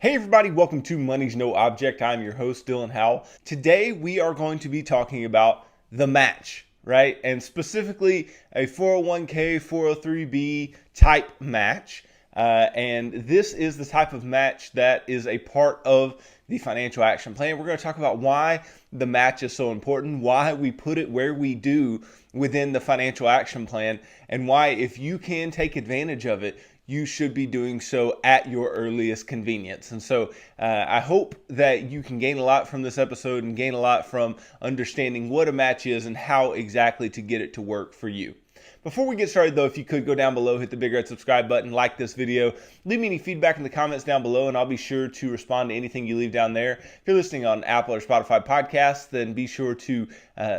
Hey everybody, welcome to Money's No Object. I'm your host, Dylan Howell. Today we are going to be talking about the match, right? And specifically a 401k, 403b type match. And this is the type of match that is a part of the financial action plan. We're going to talk about why the match is so important, why we put it where we do within the financial action plan, and why if you can take advantage of it, you should be doing so at your earliest convenience. And so I hope that you can gain a lot from this episode and gain a lot from understanding what a match is and how exactly to get it to work for you. Before we get started though, if you could go down below, hit the big red subscribe button, like this video, leave me any feedback in the comments down below, and I'll be sure to respond to anything you leave down there. If you're listening on Apple or Spotify podcasts, then be sure to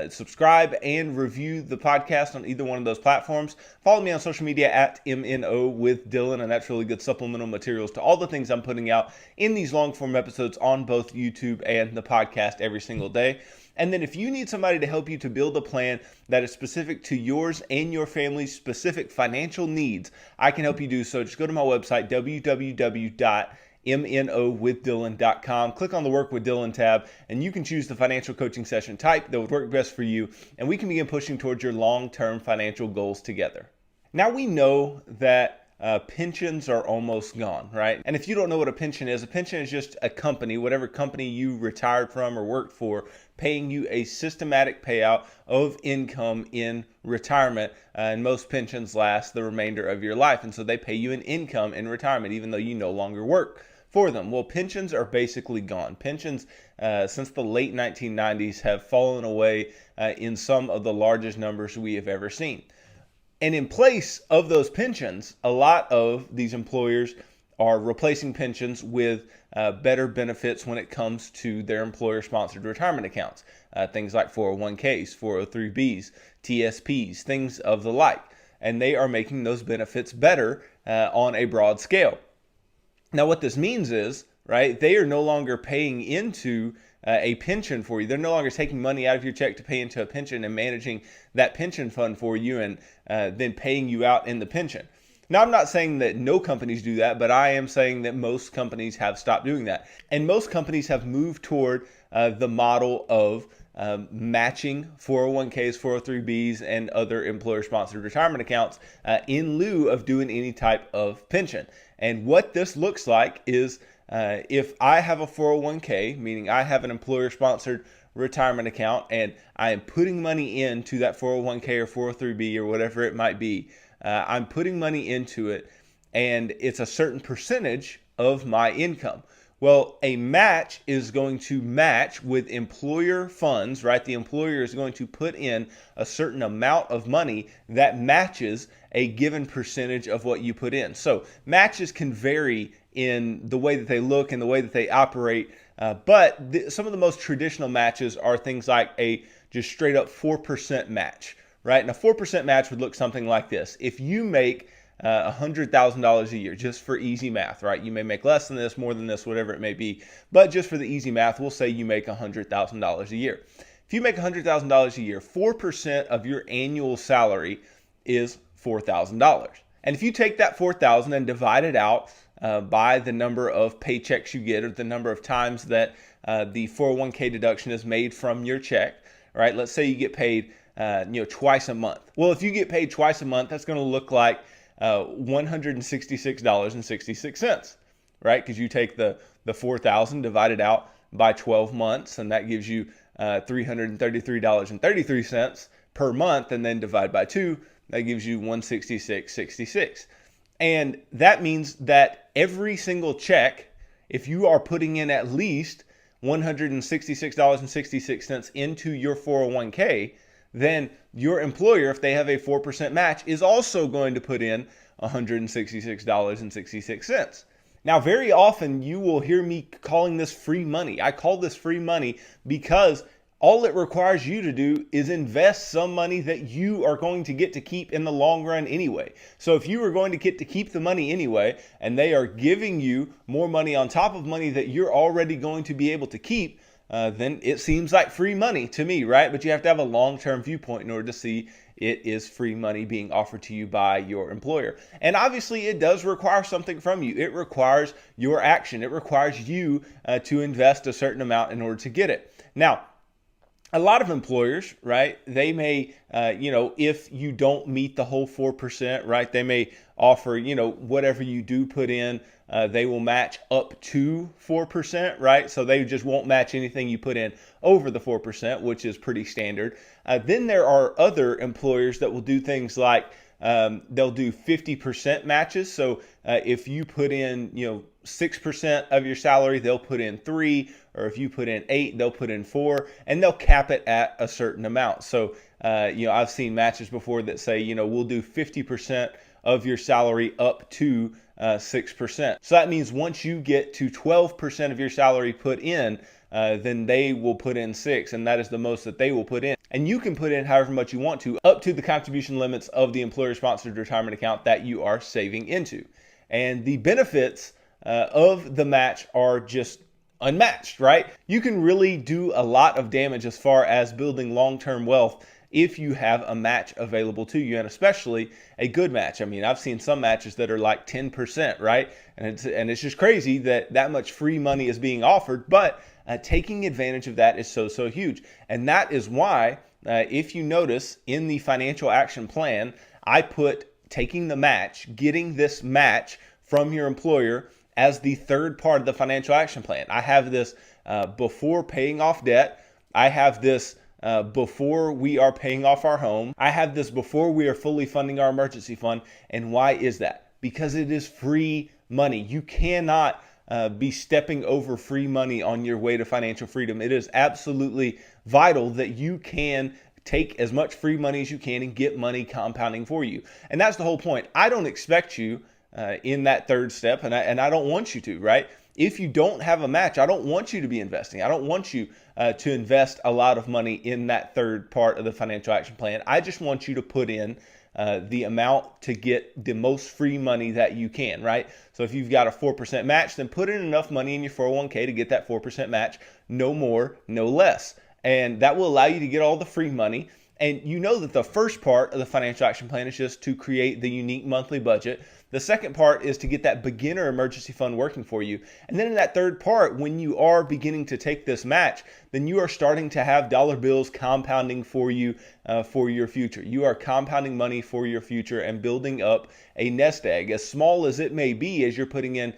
subscribe and review the podcast on either one of those platforms. Follow me on social media at MNO with Dylan, and that's really good supplemental materials to all the things I'm putting out in these long form episodes on both YouTube and the podcast every single day. And then if you need somebody to help you to build a plan that is specific to yours and your family's specific financial needs, I can help you do so. Just go to my website, www.mnowithdylan.com. Click on the Work with Dylan tab, and you can choose the financial coaching session type that would work best for you, and we can begin pushing towards your long-term financial goals together. Now we know that pensions are almost gone, right? And if you don't know what a pension is just a company, whatever company you retired from or worked for, paying you a systematic payout of income in retirement. And most pensions last the remainder of your life. And so they pay you an income in retirement, even though you no longer work for them. Well, pensions are basically gone. Pensions, since the late 1990s, have fallen away in some of the largest numbers we have ever seen. And in place of those pensions, a lot of these employers are replacing pensions with better benefits when it comes to their employer-sponsored retirement accounts. Things like 401ks, 403bs, TSPs, things of the like. And they are making those benefits better on a broad scale. Now what this means is, right, they are no longer paying into a pension for you. They're no longer taking money out of your check to pay into a pension and managing that pension fund for you and then paying you out in the pension. Now, I'm not saying that no companies do that, but I am saying that most companies have stopped doing that. And most companies have moved toward the model of matching 401ks, 403bs, and other employer-sponsored retirement accounts in lieu of doing any type of pension. And what this looks like is if I have a 401k, meaning I have an employer-sponsored retirement account, and I am putting money into that 401k or 403b or whatever it might be, I'm putting money into it, and it's a certain percentage of my income. Well, a match is going to match with employer funds, right? The employer is going to put in a certain amount of money that matches a given percentage of what you put in. So matches can vary in the way that they look and the way that they operate. But some of the most traditional matches are things like a just straight up 4% match, right? And a 4% match would look something like this. If you make $100,000 a year, just for easy math, right? You may make less than this, more than this, whatever it may be. But just for the easy math, we'll say you make $100,000 a year. If you make $100,000 a year, 4% of your annual salary is $4,000. And if you take that $4,000 and divide it out by the number of paychecks you get, or the number of times that the 401k deduction is made from your check, right? Let's say you get paid twice a month. Well, if you get paid twice a month, that's going to look like $166.66, right? Because you take the 4,000 divided out by 12 months, and that gives you $333.33 per month, and then divide by 2, that gives you $166.66. And that means that every single check, if you are putting in at least $166.66 into your 401k, then your employer, if they have a 4% match, is also going to put in $166.66. Now, very often you will hear me calling this free money. I call this free money because all it requires you to do is invest some money that you are going to get to keep in the long run anyway. So if you are going to get to keep the money anyway, and they are giving you more money on top of money that you're already going to be able to keep, then it seems like free money to me, right? But you have to have a long-term viewpoint in order to see it is free money being offered to you by your employer. And obviously it does require something from you. It requires your action. It requires you to invest a certain amount in order to get it. Now, a lot of employers, right, they may, if you don't meet the whole 4%, right, they may offer, whatever you do put in, they will match up to 4%, right? So they just won't match anything you put in over the 4%, which is pretty standard. Then there are other employers that will do things like they'll do 50% matches. So if you put in, 6% of your salary, they'll put in 3, or if you put in 8, they'll put in 4, and they'll cap it at a certain amount. So, I've seen matches before that say, we'll do 50% of your salary up to 6%. So that means once you get to 12% of your salary put in, then they will put in 6, and that is the most that they will put in. And you can put in however much you want to, up to the contribution limits of the employer-sponsored retirement account that you are saving into. And the benefits of the match are just unmatched, right? You can really do a lot of damage as far as building long-term wealth if you have a match available to you, and especially a good match. I mean, I've seen some matches that are like 10%, right? And it's just crazy that much free money is being offered, but taking advantage of that is so huge. And that is why, if you notice in the financial action plan, I put taking the match, getting this match from your employer as the third part of the financial action plan. I have this before paying off debt. I have this before we are paying off our home. I have this before we are fully funding our emergency fund. And why is that? Because it is free money. You cannot be stepping over free money on your way to financial freedom. It is absolutely vital that you can take as much free money as you can and get money compounding for you. And that's the whole point. I don't expect you in that third step, and I don't want you to, right? If you don't have a match, I don't want you to be investing. I don't want you to invest a lot of money in that third part of the financial action plan. I just want you to put in the amount to get the most free money that you can, right? So if you've got a 4% match, then put in enough money in your 401k to get that 4% match, no more, no less. And that will allow you to get all the free money. And you know that the first part of the financial action plan is just to create the unique monthly budget. The second part is to get that beginner emergency fund working for you. And then in that third part, when you are beginning to take this match, then you are starting to have dollar bills compounding for you for your future. You are compounding money for your future and building up a nest egg, as small as it may be as you're putting in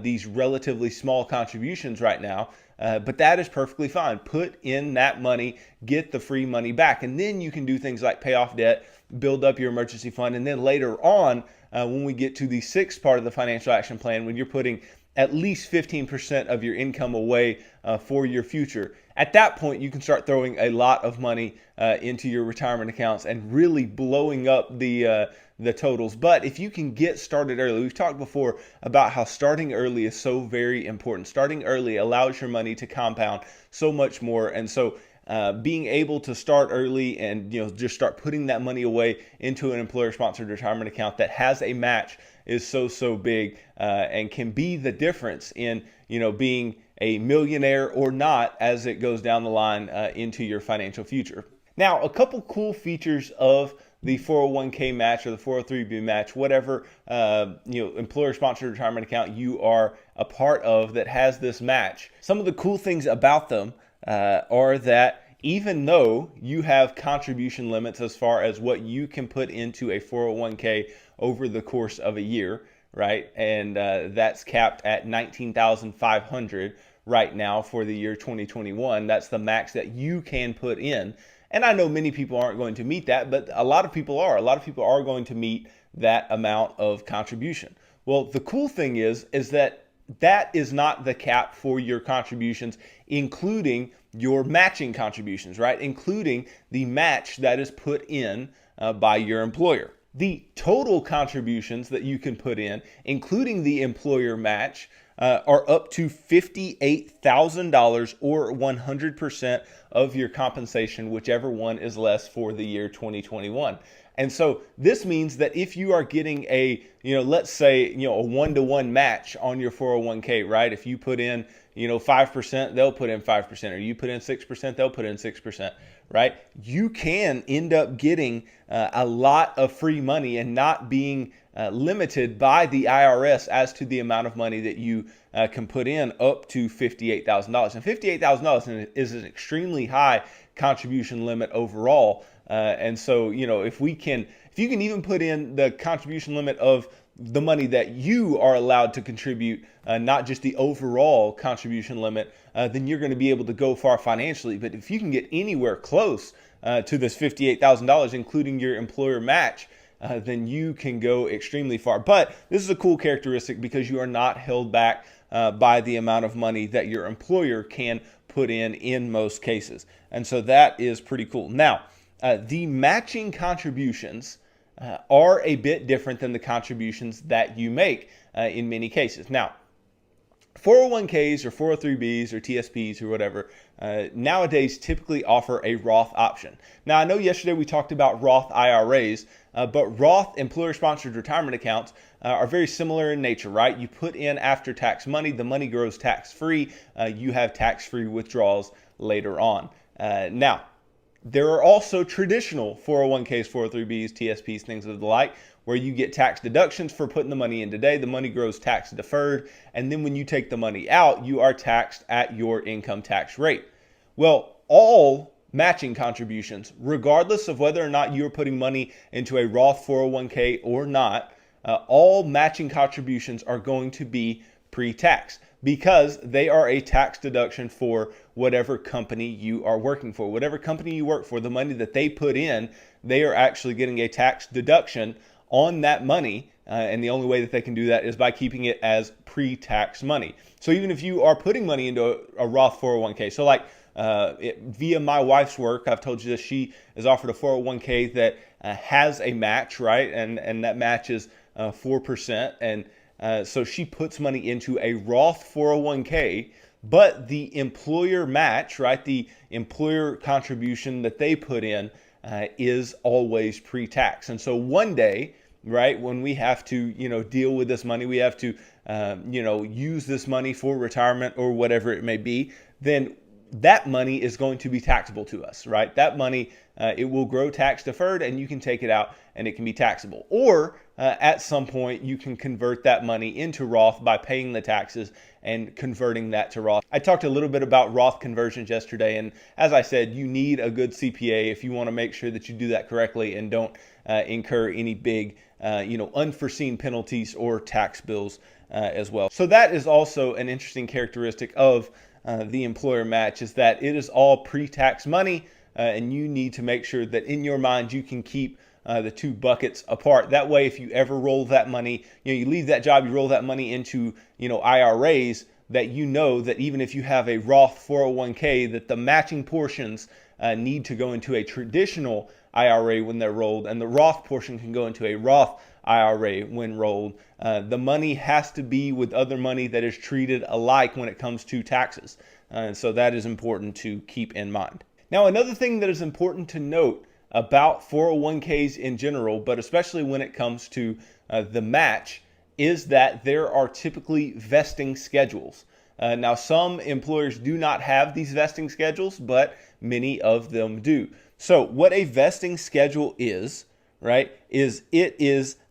these relatively small contributions right now. But that is perfectly fine. Put in that money, get the free money back, and then you can do things like pay off debt, build up your emergency fund, and then later on, when we get to the sixth part of the financial action plan, when you're putting at least 15% of your income away for your future, at that point, you can start throwing a lot of money into your retirement accounts and really blowing up the totals. But if you can get started early, we've talked before about how starting early is so very important. Starting early allows your money to compound so much more. And so being able to start early and just start putting that money away into an employer-sponsored retirement account that has a match is so big and can be the difference in being a millionaire or not as it goes down the line into your financial future. Now, a couple cool features of the 401k match or the 403b match, whatever employer-sponsored retirement account you are a part of that has this match. Some of the cool things about them are that even though you have contribution limits as far as what you can put into a 401k over the course of a year, right? And that's capped at $19,500 right now for the year 2021. That's the max that you can put in. And I know many people aren't going to meet that, but a lot of people are. A lot of people are going to meet that amount of contribution. Well, the cool thing is that is not the cap for your contributions, including your matching contributions, right? Including the match that is put in by your employer. The total contributions that you can put in, including the employer match, are up to $58,000 or 100% of your compensation, whichever one is less for the year 2021. And so this means that if you are getting a, let's say, a 1-to-1 match on your 401k, right? If you put in, 5%, they'll put in 5%, or you put in 6%, they'll put in 6%, right? You can end up getting a lot of free money and not being limited by the IRS as to the amount of money that you can put in, up to $58,000. And $58,000 is an extremely high contribution limit overall. And so, if you can even put in the contribution limit of the money that you are allowed to contribute, not just the overall contribution limit, then you're going to be able to go far financially. But if you can get anywhere close to this $58,000, including your employer match, then you can go extremely far. But this is a cool characteristic because you are not held back by the amount of money that your employer can put in most cases. And so that is pretty cool. Now, the matching contributions are a bit different than the contributions that you make in many cases. Now, 401ks or 403bs or TSPs or whatever nowadays typically offer a Roth option. Now, I know yesterday we talked about Roth IRAs, but Roth employer-sponsored retirement accounts are very similar in nature, right? You put in after-tax money, the money grows tax-free, you have tax-free withdrawals later on. Now, there are also traditional 401ks, 403bs, TSPs, things of the like, where you get tax deductions for putting the money in today. The money grows tax deferred. And then when you take the money out, you are taxed at your income tax rate. Well, all matching contributions, regardless of whether or not you're putting money into a Roth 401k or not, all matching contributions are going to be pre-tax, because they are a tax deduction for whatever company you are working for. Whatever company you work for, the money that they put in, they are actually getting a tax deduction on that money. And the only way that they can do that is by keeping it as pre-tax money. So even if you are putting money into a Roth 401k, so like via my wife's work, I've told you this, she is offered a 401k that has a match, right? And that match is 4%. And so she puts money into a Roth 401k, but the employer match, right, the employer contribution that they put in is always pre-tax. And so one day, right, when we have to, deal with this money, we have to, use this money for retirement or whatever it may be, then that money is going to be taxable to us, right? That money, it will grow tax deferred, and you can take it out and it can be taxable. Or at some point, you can convert that money into Roth by paying the taxes and converting that to Roth. I talked a little bit about Roth conversions yesterday, and as I said, you need a good CPA if you want to make sure that you do that correctly and don't incur any big, unforeseen penalties or tax bills as well. So that is also an interesting characteristic of the employer match, is that it is all pre-tax money, and you need to make sure that in your mind you can keep the two buckets apart. That way, if you ever roll that money, you leave that job, you roll that money into, IRAs, that that even if you have a Roth 401k, that the matching portions need to go into a traditional IRA when they're rolled, and the Roth portion can go into a Roth IRA when rolled. The money has to be with other money that is treated alike when it comes to taxes. And so that is important to keep in mind. Now, another thing that is important to note about 401ks in general, but especially when it comes to the match, is that there are typically vesting schedules. Now, some employers do not have these vesting schedules, but many of them do. So what a vesting schedule is, right, is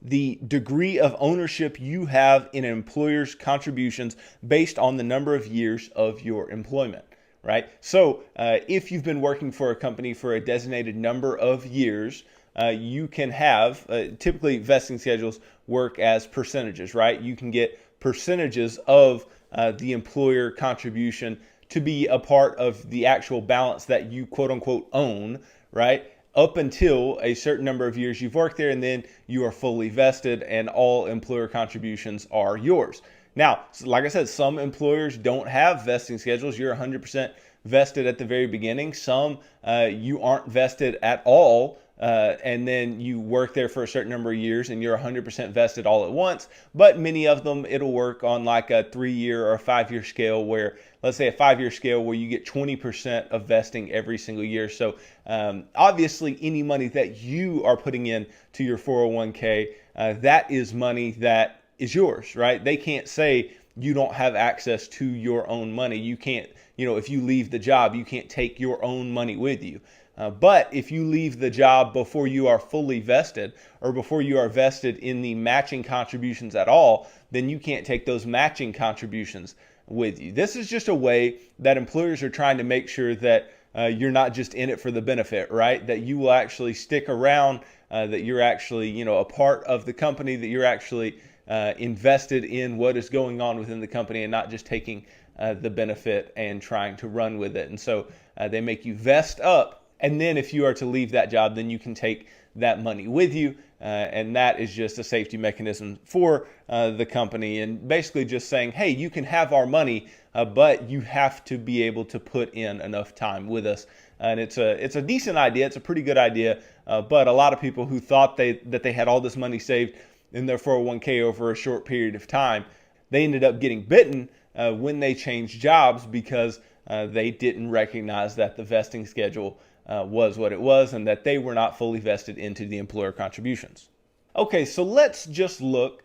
the degree of ownership you have in an employer's contributions based on the number of years of your employment, right? So if you've been working for a company for a designated number of years, you can have, typically vesting schedules work as percentages, right? You can get percentages of the employer contribution to be a part of the actual balance that you quote unquote own, right? Up until a certain number of years you've worked there, and then you are fully vested and all employer contributions are yours. Now, like I said, some employers don't have vesting schedules. You're 100% vested at the very beginning. Some you aren't vested at all, and then you work there for a certain number of years and you're 100% vested all at once. But many of them, it'll work on like a 3-year or a 5-year scale, where, let's say a 5-year scale where you get 20% of vesting every single year. So obviously any money that you are putting in to your 401k, that is money that is yours, right? They can't say you don't have access to your own money. You can't, if you leave the job, you can't take your own money with you. But if you leave the job before you are fully vested or before you are vested in the matching contributions at all, then you can't take those matching contributions with you. This is just a way that employers are trying to make sure that you're not just in it for the benefit, right? That you will actually stick around, that you're actually, a part of the company, that you're actually invested in what is going on within the company and not just taking the benefit and trying to run with it. And so they make you vest up. And then if you are to leave that job, then you can take that money with you. And that is just a safety mechanism for the company, and basically just saying, hey, you can have our money, but you have to be able to put in enough time with us. And it's a decent idea. It's a pretty good idea. But a lot of people who thought that they had all this money saved in their 401k over a short period of time, they ended up getting bitten when they changed jobs because they didn't recognize that the vesting schedule was what it was and that they were not fully vested into the employer contributions. Okay, so let's just look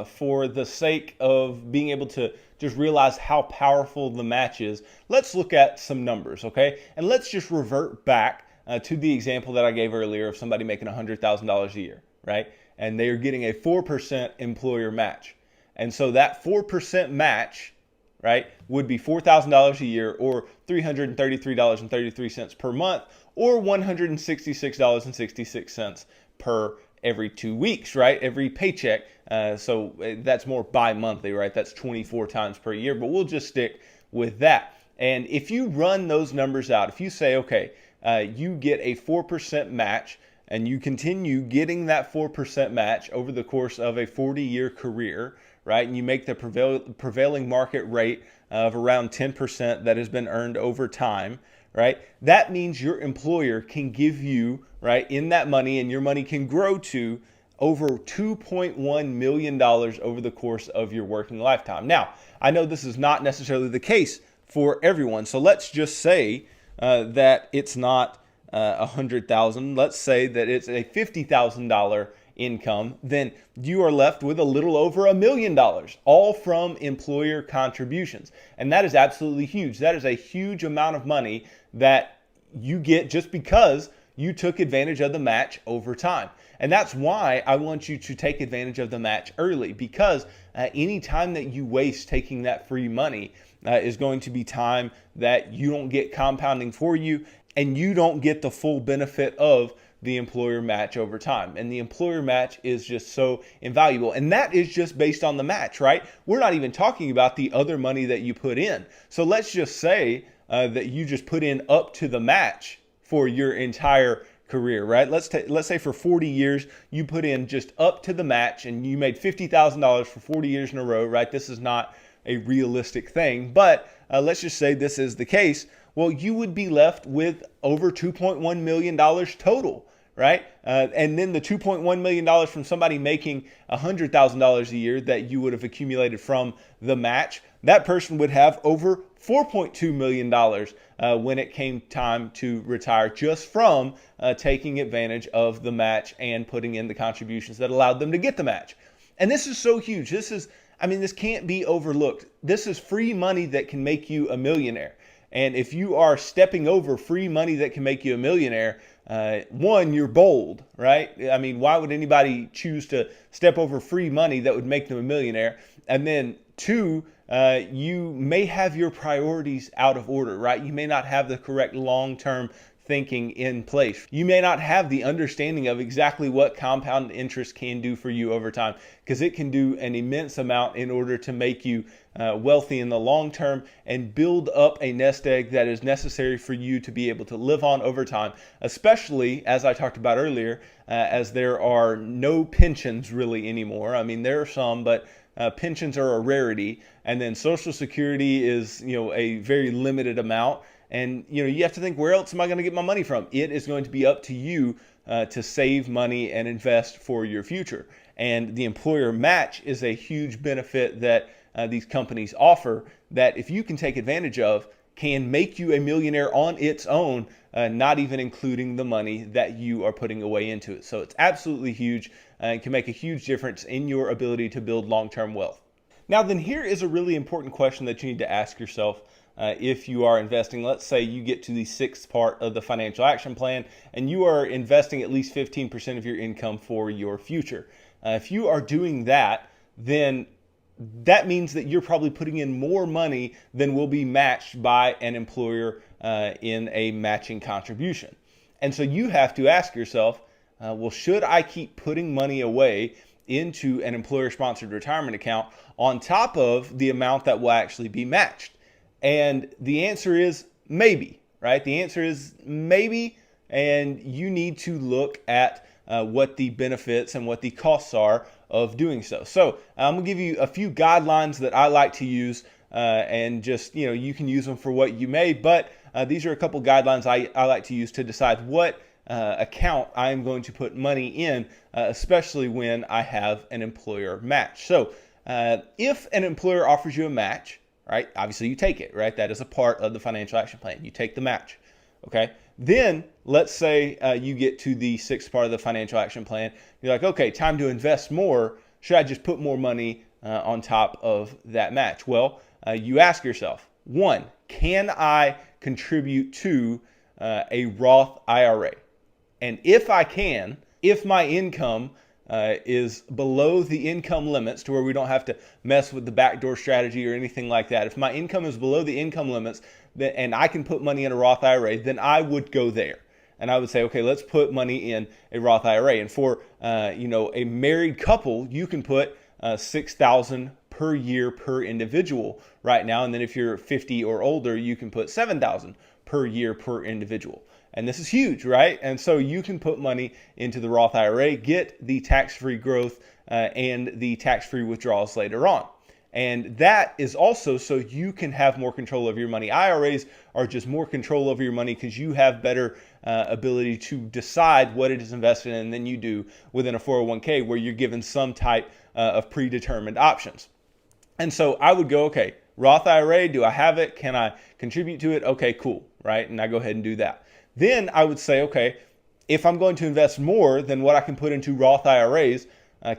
for the sake of being able to just realize how powerful the match is. Let's look at some numbers, okay? And let's just revert back to the example that I gave earlier of somebody making $100,000 a year, right? And they are getting a 4% employer match. And so that 4% match, right, would be $4,000 a year or $333.33 per month or $166.66 per every 2 weeks, right? Every paycheck. So that's more bi-monthly, right? That's 24 times per year, but we'll just stick with that. And if you run those numbers out, if you say, okay, you get a 4% match and you continue getting that 4% match over the course of a 40-year career, right? And you make the prevailing market rate of around 10% that has been earned over time, right? That means your employer can give you, right, in that money, and your money can grow to over $2.1 million over the course of your working lifetime. Now, I know this is not necessarily the case for everyone. So let's just say that it's not $100,000. Let's say that it's a $50,000 income, then you are left with a little over $1 million, all from employer contributions. And that is absolutely huge. That is a huge amount of money that you get just because you took advantage of the match over time. And that's why I want you to take advantage of the match early, because any time that you waste taking that free money is going to be time that you don't get compounding for you, and you don't get the full benefit of the employer match over time. And the employer match is just so invaluable. And that is just based on the match, right? We're not even talking about the other money that you put in. So let's just say that you just put in up to the match for your entire career, right? Let's say for 40 years, you put in just up to the match and you made $50,000 for 40 years in a row, right? This is not a realistic thing, but let's just say this is the case. Well, you would be left with over $2.1 million total, right? And then the $2.1 million from somebody making $100,000 a year that you would have accumulated from the match, that person would have over $4.2 million when it came time to retire, just from taking advantage of the match and putting in the contributions that allowed them to get the match. And this is so huge. This can't be overlooked. This is free money that can make you a millionaire. And if you are stepping over free money that can make you a millionaire, one, you're bold, right? I mean, why would anybody choose to step over free money that would make them a millionaire? And then two, you may have your priorities out of order, right? You may not have the correct long-term thinking in place. You may not have the understanding of exactly what compound interest can do for you over time, because it can do an immense amount in order to make you wealthy in the long term and build up a nest egg that is necessary for you to be able to live on over time, especially, as I talked about earlier, as there are no pensions really anymore. I mean, there are some, but pensions are a rarity. And then Social Security is, a very limited amount. And, you have to think, where else am I going to get my money from? It is going to be up to you to save money and invest for your future. And the employer match is a huge benefit that these companies offer that, if you can take advantage of, can make you a millionaire on its own, not even including the money that you are putting away into it. So it's absolutely huge and can make a huge difference in your ability to build long-term wealth. Now then, here is a really important question that you need to ask yourself if you are investing. Let's say you get to the sixth part of the financial action plan and you are investing at least 15% of your income for your future. If you are doing that, then that means that you're probably putting in more money than will be matched by an employer in a matching contribution. And so you have to ask yourself, well, should I keep putting money away into an employer-sponsored retirement account on top of the amount that will actually be matched? And the answer is maybe, right? The answer is maybe, and you need to look at what the benefits and what the costs are of doing so. So I'm gonna give you a few guidelines that I like to use, and just, you can use them for what you may, but these are a couple guidelines I like to use to decide what account I'm going to put money in, especially when I have an employer match. So if an employer offers you a match, right, obviously you take it, right? That is a part of the financial action plan. You take the match, okay? Then let's say you get to the sixth part of the financial action plan. You're like, okay, time to invest more. Should I just put more money on top of that match? Well, you ask yourself, one, can I contribute to a Roth IRA? And if I can, if my income is below the income limits to where we don't have to mess with the backdoor strategy or anything like that, if my income is below the income limits and I can put money in a Roth IRA, then I would go there. And I would say, okay, let's put money in a Roth IRA. And for a married couple, you can put $6,000 per year per individual right now. And then if you're 50 or older, you can put $7,000 per year per individual. And this is huge, right? And so you can put money into the Roth IRA, get the tax-free growth and the tax-free withdrawals later on. And that is also so you can have more control over your money. IRAs are just more control over your money because you have better ability to decide what it is invested in than you do within a 401k, where you're given some type of predetermined options. And so I would go, okay, Roth IRA, do I have it? Can I contribute to it? Okay, cool, right? And I go ahead and do that. Then I would say, okay, if I'm going to invest more than what I can put into Roth IRAs,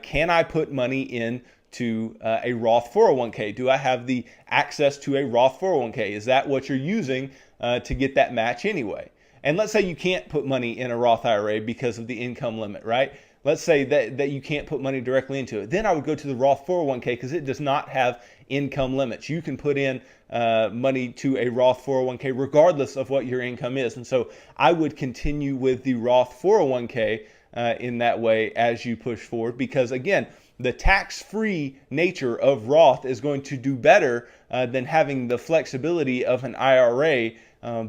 can I put money into a Roth 401k? Do I have the access to a Roth 401k? Is that what you're using to get that match anyway? And let's say you can't put money in a Roth IRA because of the income limit, right? Let's say that you can't put money directly into it. Then I would go to the Roth 401k because it does not have income limits. You can put in money to a Roth 401k regardless of what your income is. And so I would continue with the Roth 401k in that way as you push forward, because again, the tax-free nature of Roth is going to do better than having the flexibility of an IRA,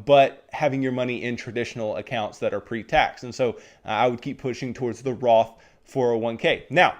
but having your money in traditional accounts that are pre-tax. And so I would keep pushing towards the Roth 401k. Now,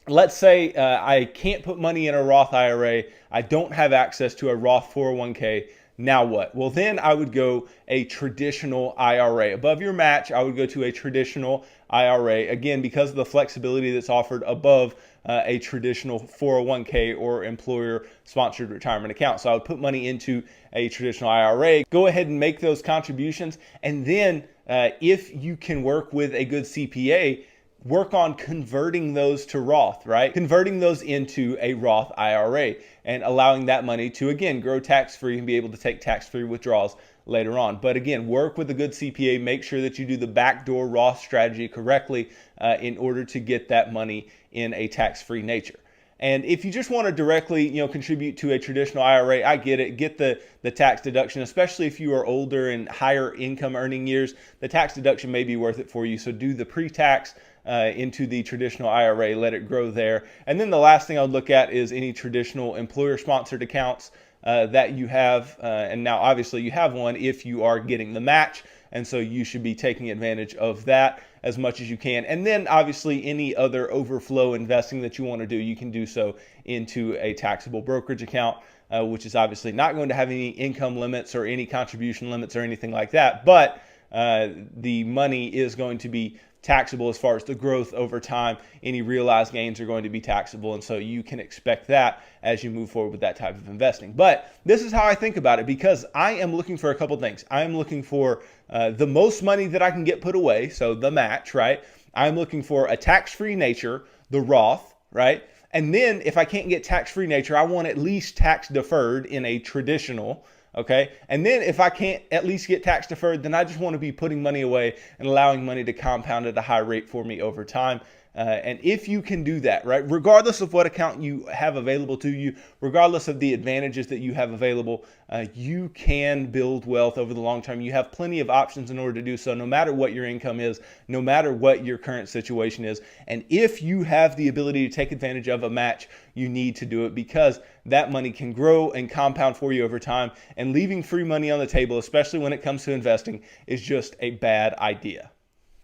let's say I can't put money in a Roth IRA. I don't have access to a Roth 401k. Now what? Well, then I would go a traditional IRA. Above your match, I would go to a traditional IRA. Again, because of the flexibility that's offered above a traditional 401k or employer-sponsored retirement account. So I would put money into a traditional IRA. Go ahead and make those contributions. And then if you can work with a good CPA, work on converting those to Roth, right? Converting those into a Roth IRA and allowing that money to, again, grow tax-free and be able to take tax-free withdrawals later on. But again, work with a good CPA. Make sure that you do the backdoor Roth strategy correctly in order to get that money in a tax-free nature. And if you just want to directly, contribute to a traditional IRA, I get it. Get the tax deduction, especially if you are older and higher income earning years. The tax deduction may be worth it for you. So do the pre-tax into the traditional IRA, let it grow there. And then the last thing I would look at is any traditional employer-sponsored accounts that you have. And now, obviously, you have one if you are getting the match. And so you should be taking advantage of that as much as you can. And then, obviously, any other overflow investing that you want to do, you can do so into a taxable brokerage account, which is obviously not going to have any income limits or any contribution limits or anything like that. But the money is going to be taxable as far as the growth over time. Any realized gains are going to be taxable, and so you can expect that as you move forward with that type of investing. But this is how I think about it, because I am looking for a couple things. I am looking for the most money that I can get put away, so the match, right? I'm looking for a tax-free nature, the Roth, right? And then if I can't get tax-free nature, I want at least tax deferred in a traditional Okay. And then if I can't at least get tax deferred, then I just want to be putting money away and allowing money to compound at a high rate for me over time. And if you can do that, right, regardless of what account you have available to you, regardless of the advantages that you have available, you can build wealth over the long term. You have plenty of options in order to do so, no matter what your income is, no matter what your current situation is. And if you have the ability to take advantage of a match, you need to do it, because that money can grow and compound for you over time. And leaving free money on the table, especially when it comes to investing, is just a bad idea.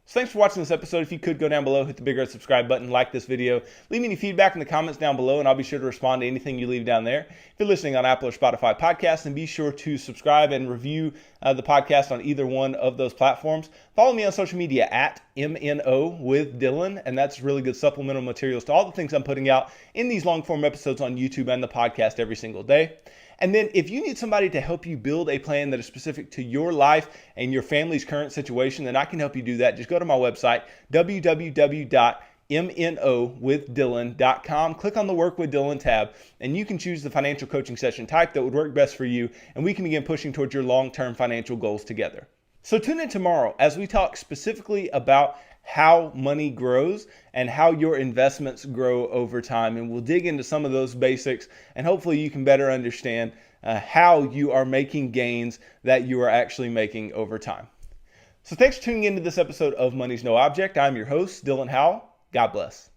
So thanks for watching this episode. If you could go down below, hit the big red subscribe button, like this video, leave me any feedback in the comments down below, and I'll be sure to respond to anything you leave down there. If you're listening on Apple or Spotify podcasts, then be sure to subscribe and review the podcast on either one of those platforms. Follow me on social media at MNO with Dylan, and that's really good supplemental materials to all the things I'm putting out in these long form episodes on YouTube and the podcast every single day. And then if you need somebody to help you build a plan that is specific to your life and your family's current situation, then I can help you do that. Just go to my website, www.MNOwithDylan.com. Click on the Work with Dylan tab, and you can choose the financial coaching session type that would work best for you, and we can begin pushing towards your long-term financial goals together. So tune in tomorrow as we talk specifically about how money grows and how your investments grow over time. And we'll dig into some of those basics, and hopefully you can better understand how you are making gains that you are actually making over time. So thanks for tuning into this episode of Money's No Object. I'm your host, Dylan Howell. God bless.